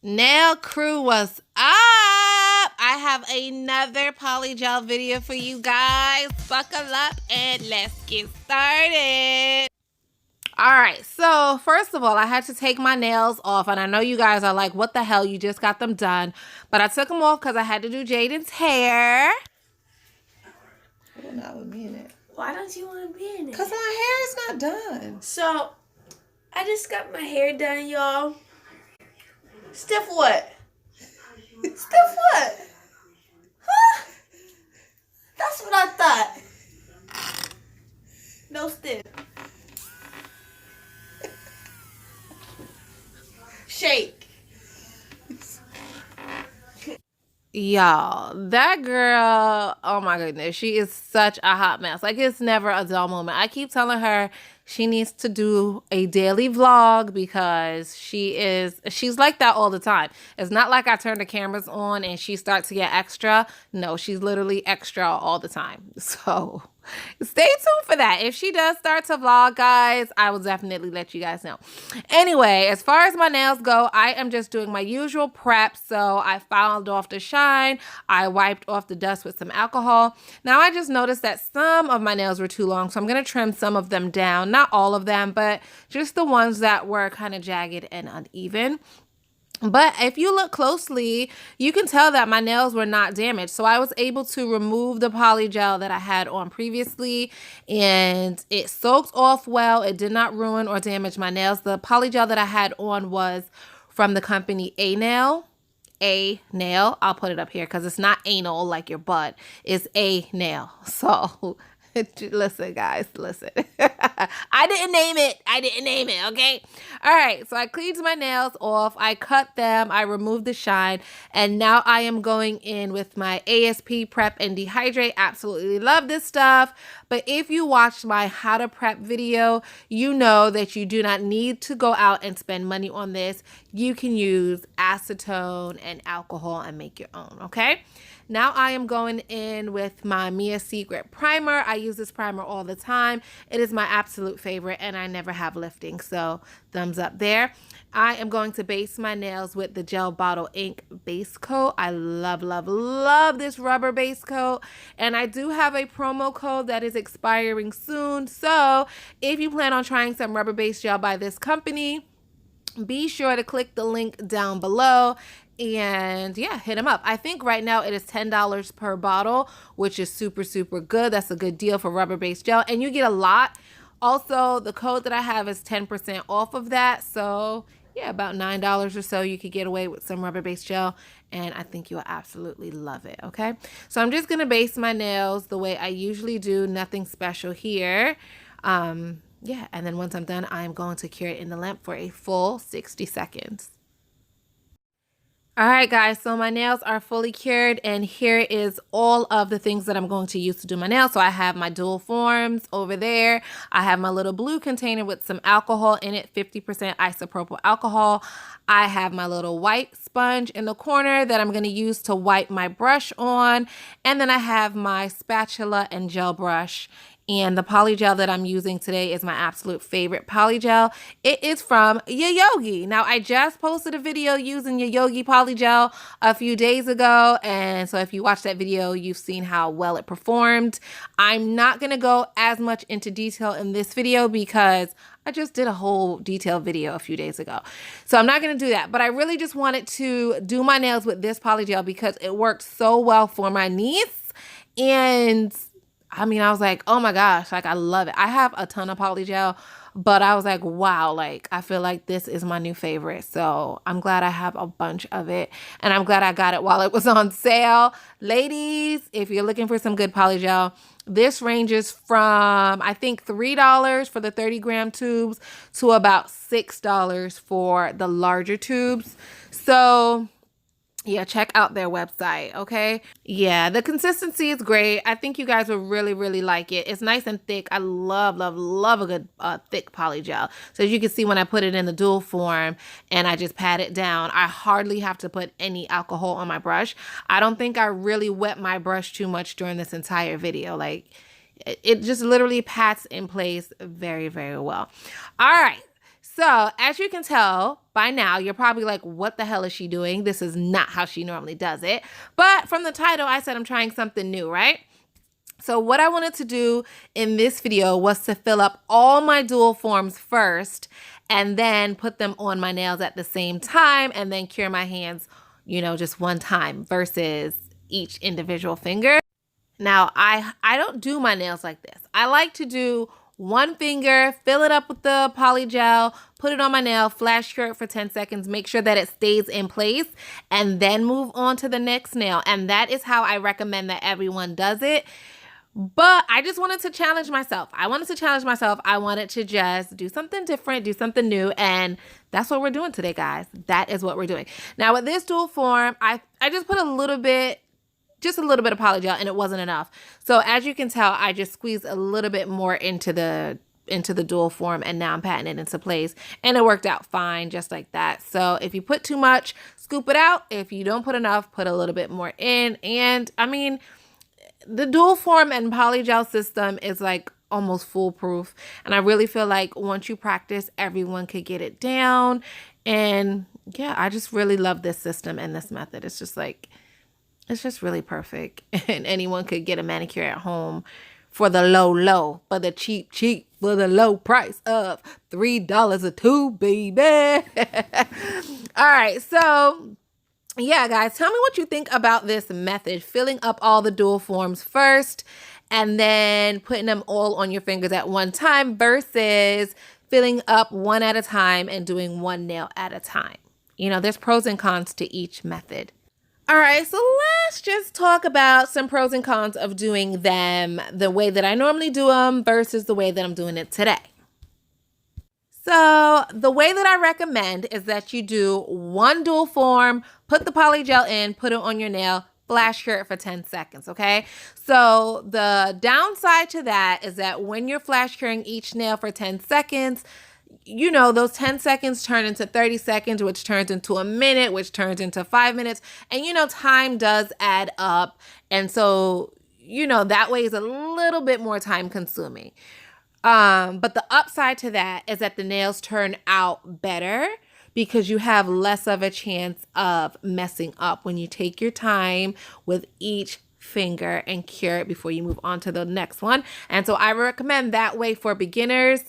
Nail crew, what's up? I have another polygel video for you guys. Buckle up and let's get started. Alright, so first of all, I had to take my nails off, and I know you guys are like, what the hell, you just got them done. But I took them off because I had to do Jaden's hair. Well, not with me in it. Why don't you want to be in it? Because my hair is not done. So, I just got my hair done, y'all. Stiff what? Stiff what? Huh? That's what I thought. No stiff. Shake. Y'all, that girl, oh my goodness, she is such a hot mess. Like, it's never a dull moment. I keep telling her she needs to do a daily vlog because she's like that all the time. It's not like I turn the cameras on and she starts to get extra. No, she's literally extra all the time. So stay tuned for that. If she does start to vlog, guys, I will definitely let you guys know. Anyway, as far as my nails go, I am just doing my usual prep. So I filed off the shine. I wiped off the dust with some alcohol. Now I just noticed that some of my nails were too long, so I'm going to trim some of them down. Not all of them, but just the ones that were kind of jagged and uneven. But if you look closely, you can tell that my nails were not damaged. So I was able to remove the polygel that I had on previously, and it soaked off well. It did not ruin or damage my nails. The polygel that I had on was from the company A-Nail. A-Nail. I'll put it up here because it's not anal like your butt. It's A-Nail. So listen, guys, listen. I didn't name it, okay? All right, so I cleaned my nails off. I cut them. I removed the shine. And now I am going in with my ASP Prep and Dehydrate. Absolutely love this stuff. But if you watched my how to prep video, you know that you do not need to go out and spend money on this. You can use acetone and alcohol and make your own, okay? Now I am going in with my Mia Secret primer. I use this primer all the time. It is my absolute favorite, and I never have lifting, so thumbs up there. I am going to base my nails with the Gel Bottle Ink base coat. I love, love, love this rubber base coat, and I do have a promo code that is expiring soon. So if you plan on trying some rubber base gel by this company, be sure to click the link down below. And yeah, hit them up. I think right now it is $10 per bottle, which is super, super good. That's a good deal for rubber-based gel, and you get a lot. Also, the code that I have is 10% off of that. So yeah, about $9 or so, you could get away with some rubber-based gel, and I think you'll absolutely love it, okay? So I'm just going to base my nails the way I usually do. Nothing special here. Yeah, and then once I'm done, I'm going to cure it in the lamp for a full 60 seconds. All right, guys, so my nails are fully cured, and here is all of the things that I'm going to use to do my nails. So I have my dual forms over there. I have my little blue container with some alcohol in it, 50% isopropyl alcohol. I have my little white sponge in the corner that I'm going to use to wipe my brush on. And then I have my spatula and gel brush. And the polygel that I'm using today is my absolute favorite polygel. It is from Yayoge. Now, I just posted a video using Yayoge polygel a few days ago. And so if you watched that video, you've seen how well it performed. I'm not going to go as much into detail in this video because I just did a whole detailed video a few days ago. So I'm not going to do that. But I really just wanted to do my nails with this polygel because it worked so well for my niece. And I mean, I was like, oh my gosh, like I love it. I have a ton of polygel, but I was like, wow, like I feel like this is my new favorite. So I'm glad I have a bunch of it, and I'm glad I got it while it was on sale. Ladies, if you're looking for some good polygel, this ranges from, I think, $3 for the 30-gram tubes to about $6 for the larger tubes. So yeah, check out their website, okay? Yeah, the consistency is great. I think you guys will really, really like it. It's nice and thick. I love, love, love a good thick polygel. So as you can see when I put it in the dual form and I just pat it down, I hardly have to put any alcohol on my brush. I don't think I really wet my brush too much during this entire video. Like, it just literally pats in place very, very well. All right. So as you can tell by now, you're probably like, what the hell is she doing? This is not how she normally does it. But from the title, I said I'm trying something new, right? So what I wanted to do in this video was to fill up all my dual forms first and then put them on my nails at the same time and then cure my hands, you know, just one time versus each individual finger. Now, I don't do my nails like this. I like to do one finger, fill it up with the poly gel, put it on my nail, flash cure it for 10 seconds, make sure that it stays in place, and then move on to the next nail. And that is how I recommend that everyone does it. But I just wanted to challenge myself. I wanted to just do something different, do something new. And that's what we're doing today, guys. That is what we're doing. Now with this dual form, I just put just a little bit of poly gel, and it wasn't enough. So as you can tell, I just squeezed a little bit more into the dual form, and now I'm patting it into place, and it worked out fine just like that. So if you put too much, scoop it out. If you don't put enough, put a little bit more in. And I mean, the dual form and poly gel system is like almost foolproof. And I really feel like once you practice, everyone could get it down. And yeah, I just really love this system and this method. It's just like, it's just really perfect. And anyone could get a manicure at home for the low, for the cheap, for the low price of $3 a tube, baby. All right, so yeah, guys, tell me what you think about this method, filling up all the dual forms first and then putting them all on your fingers at one time versus filling up one at a time and doing one nail at a time. You know, there's pros and cons to each method. All right, so let's just talk about some pros and cons of doing them the way that I normally do them versus the way that I'm doing it today. So the way that I recommend is that you do one dual form, put the poly gel in, put it on your nail, flash cure it for 10 seconds, okay? So the downside to that is that when you're flash curing each nail for 10 seconds, you know, those 10 seconds turn into 30 seconds, which turns into a minute, which turns into 5 minutes. And, you know, time does add up. And so, you know, that way is a little bit more time consuming. But the upside to that is that the nails turn out better because you have less of a chance of messing up when you take your time with each finger and cure it before you move on to the next one. And so I recommend that way for beginners.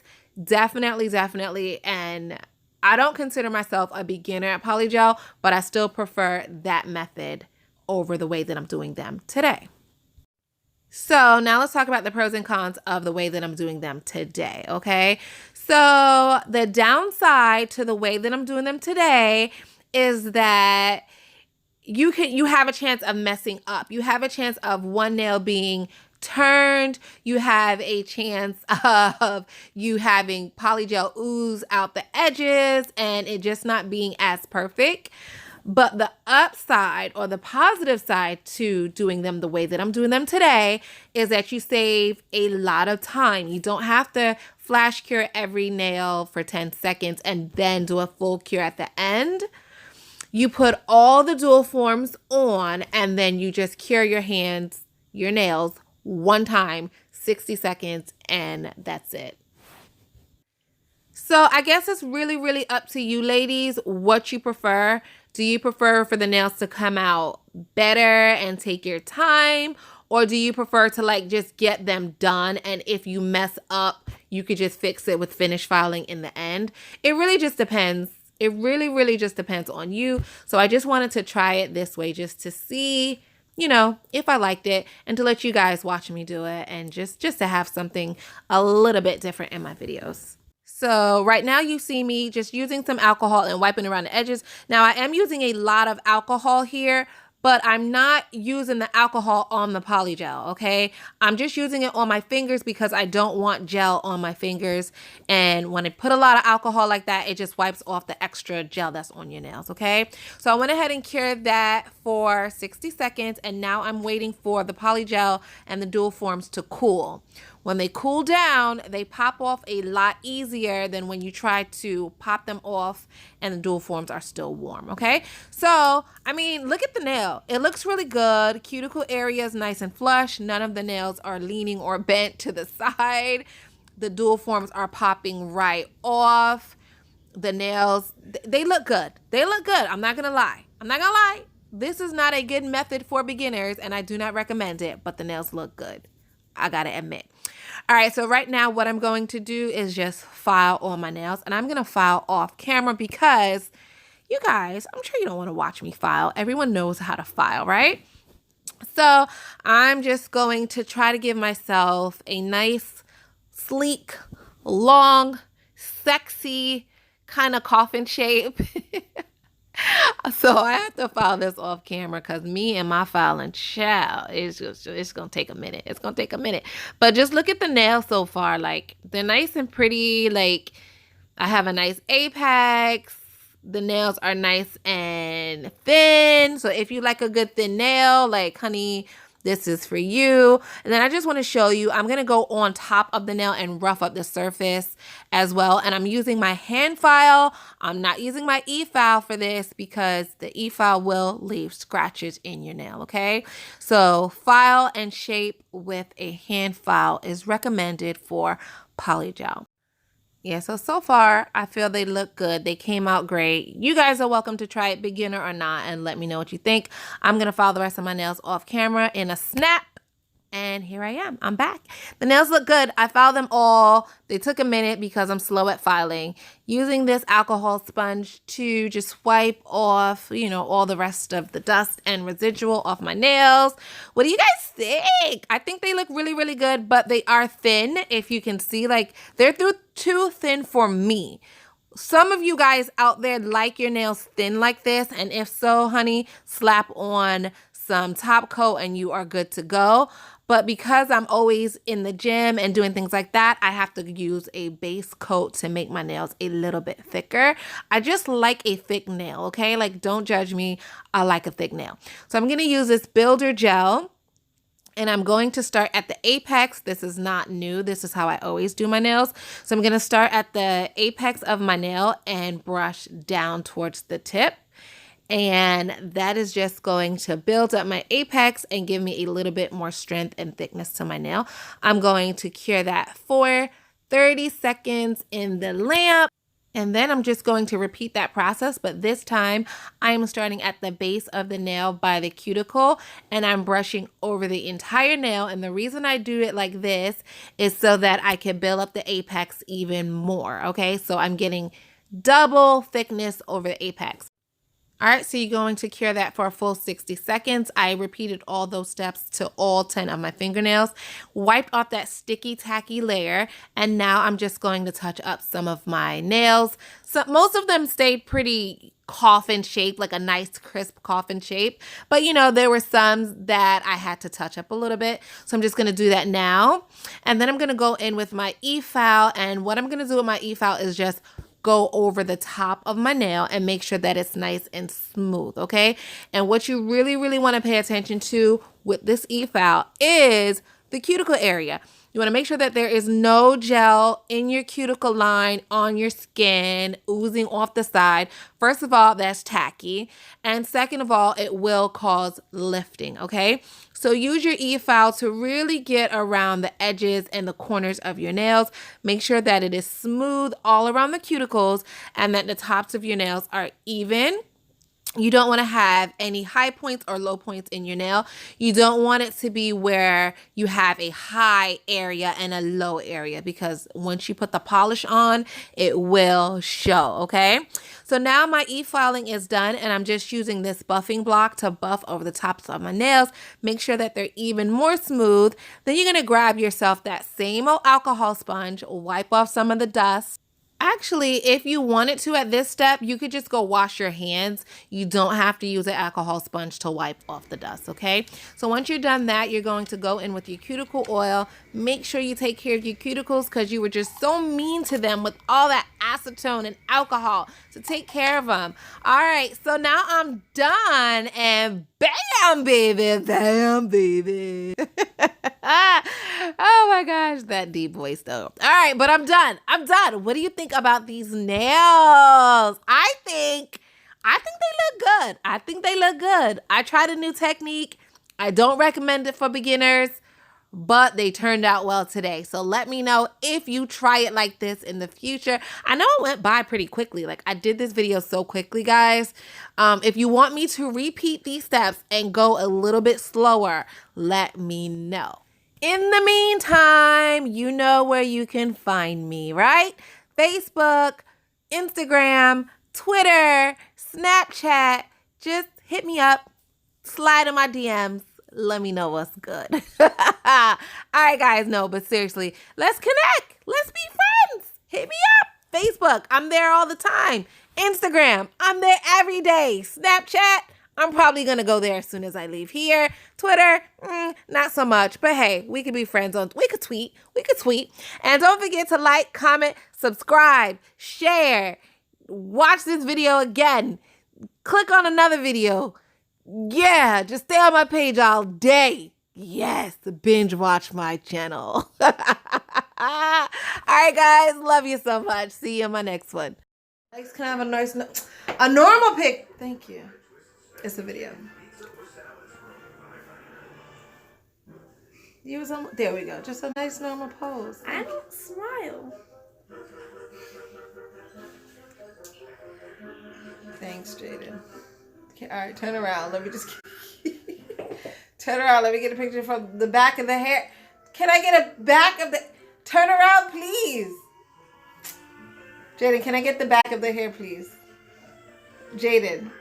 Definitely. And I don't consider myself a beginner at polygel, but I still prefer that method over the way that I'm doing them today. So now let's talk about the pros and cons of the way that I'm doing them today, okay? So the downside to the way that I'm doing them today is that you have a chance of messing up. You have a chance of one nail being turned. You have a chance of you having polygel ooze out the edges and it just not being as perfect. But the upside or the positive side to doing them the way that I'm doing them today is that you save a lot of time. You don't have to flash cure every nail for 10 seconds and then do a full cure at the end. You put all the dual forms on and then you just cure your hands, your nails one time, 60 seconds, and that's it. So I guess it's really up to you ladies what you prefer. Do you prefer for the nails to come out better and take your time? Or do you prefer to like just get them done and if you mess up, you could just fix it with finish filing in the end? It really just depends. It really just depends on you. So I just wanted to try it this way just to see, you know, if I liked it and to let you guys watch me do it and just to have something a little bit different in my videos. So right now you see me just using some alcohol and wiping around the edges. Now I am using a lot of alcohol here, but I'm not using the alcohol on the polygel, okay? I'm just using it on my fingers because I don't want gel on my fingers. And when I put a lot of alcohol like that, it just wipes off the extra gel that's on your nails, okay? So I went ahead and cured that for 60 seconds, and now I'm waiting for the polygel and the dual forms to cool. When they cool down, they pop off a lot easier than when you try to pop them off and the dual forms are still warm, okay? So, I mean, look at the nail. It looks really good. Cuticle area is nice and flush. None of the nails are leaning or bent to the side. The dual forms are popping right off. The nails, they look good. They look good. I'm not gonna lie. This is not a good method for beginners, and I do not recommend it, but the nails look good. I gotta admit. All right, so right now what I'm going to do is just file on my nails, and I'm gonna file off camera because you guys, I'm sure you don't want to watch me file. Everyone knows how to file, right? So I'm just going to try to give myself a nice, sleek, long, sexy kind of coffin shape. So I have to file this off camera because me and my filing, child, it's gonna take a minute. It's gonna take a minute. But just look at the nails so far. Like, they're nice and pretty. Like, I have a nice apex. The nails are nice and thin. So if you like a good thin nail, like, honey, this is for you. And then I just want to show you, I'm going to go on top of the nail and rough up the surface as well. And I'm using my hand file. I'm not using my e-file for this because the e-file will leave scratches in your nail, okay? So file and shape with a hand file is recommended for polygel. Yeah, so far, I feel they look good. They came out great. You guys are welcome to try it, beginner or not, and let me know what you think. I'm going to file the rest of my nails off camera in a snap. And here I am. I'm back. The nails look good. I filed them all. They took a minute because I'm slow at filing. Using this alcohol sponge to just wipe off, you know, all the rest of the dust and residual off my nails. What do you guys think? I think they look really, really good, but they are thin. If you can see, like, they're too thin for me. Some of you guys out there like your nails thin like this, and if so, honey, slap on some top coat and you are good to go. But because I'm always in the gym and doing things like that, I have to use a base coat to make my nails a little bit thicker. I just like a thick nail, okay? Like, don't judge me. I like a thick nail. So I'm going to use this builder gel. And I'm going to start at the apex. This is not new. This is how I always do my nails. So I'm going to start at the apex of my nail and brush down towards the tip. And that is just going to build up my apex and give me a little bit more strength and thickness to my nail. I'm going to cure that for 30 seconds in the lamp. And then I'm just going to repeat that process, but this time I'm starting at the base of the nail by the cuticle and I'm brushing over the entire nail. And the reason I do it like this is so that I can build up the apex even more, okay? So I'm getting double thickness over the apex. All right, so you're going to cure that for a full 60 seconds. I repeated all those steps to all 10 of my fingernails, wiped off that sticky, tacky layer, and now I'm just going to touch up some of my nails. So most of them stayed pretty coffin shape, like a nice crisp coffin shape. But you know, there were some that I had to touch up a little bit. So I'm just going to do that now. And then I'm going to go in with my e-file. And what I'm going to do with my e-file is just go over the top of my nail and make sure that it's nice and smooth, okay? And what you really, really want to pay attention to with this e-file is the cuticle area. You want to make sure that there is no gel in your cuticle line, on your skin, oozing off the side. First of all, that's tacky. And second of all, it will cause lifting, okay? So use your e-file to really get around the edges and the corners of your nails. Make sure that it is smooth all around the cuticles and that the tops of your nails are even. You don't want to have any high points or low points in your nail. You don't want it to be where you have a high area and a low area because once you put the polish on, it will show, okay? So now my e-filing is done and I'm just using this buffing block to buff over the tops of my nails. Make sure that they're even more smooth. Then you're going to grab yourself that same old alcohol sponge, wipe off some of the dust. Actually, if you wanted to at this step, you could just go wash your hands. You don't have to use an alcohol sponge to wipe off the dust, okay? So once you're done that, you're going to go in with your cuticle oil. Make sure you take care of your cuticles because you were just so mean to them with all that acetone and alcohol. So take care of them. All right, so now I'm done and bam, baby, bam, baby. Oh my gosh, that deep voice though. All right, but I'm done. I'm done. What do you think about these nails? I think they look good. I think they look good. I tried a new technique. I don't recommend it for beginners. but they turned out well today. So let me know if you try it like this in the future. I know it went by pretty quickly. Like, I did this video so quickly, guys. If you want me to repeat these steps and go a little bit slower, let me know. In the meantime, you know where you can find me, right? Facebook, Instagram, Twitter, Snapchat. Just hit me up, slide in my DMs. Let me know what's good. All right, guys. No, but seriously, let's connect. Let's be friends. Hit me up. Facebook, I'm there all the time. Instagram, I'm there every day. Snapchat, I'm probably going to go there as soon as I leave here. Twitter, not so much. But hey, we could be friends on, we could tweet. And don't forget to like, comment, subscribe, share, watch this video again. Click on another video. Yeah, just stay on my page all day. Yes, binge watch my channel. All right, guys. Love you so much. See you in my next one. Legs can have a normal pic. Thank you. It's a video. There we go. Just a nice normal pose. I don't smile. Thanks, Jaden. Okay, all right, turn around. Let me just turn around. Let me get a picture from the back of the hair. Can I get a back of the? Turn around, please. Jaden, can I get the back of the hair, please? Jaden.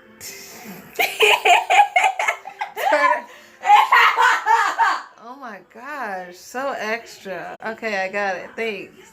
Oh my gosh, so extra. Okay, I got it. Thanks.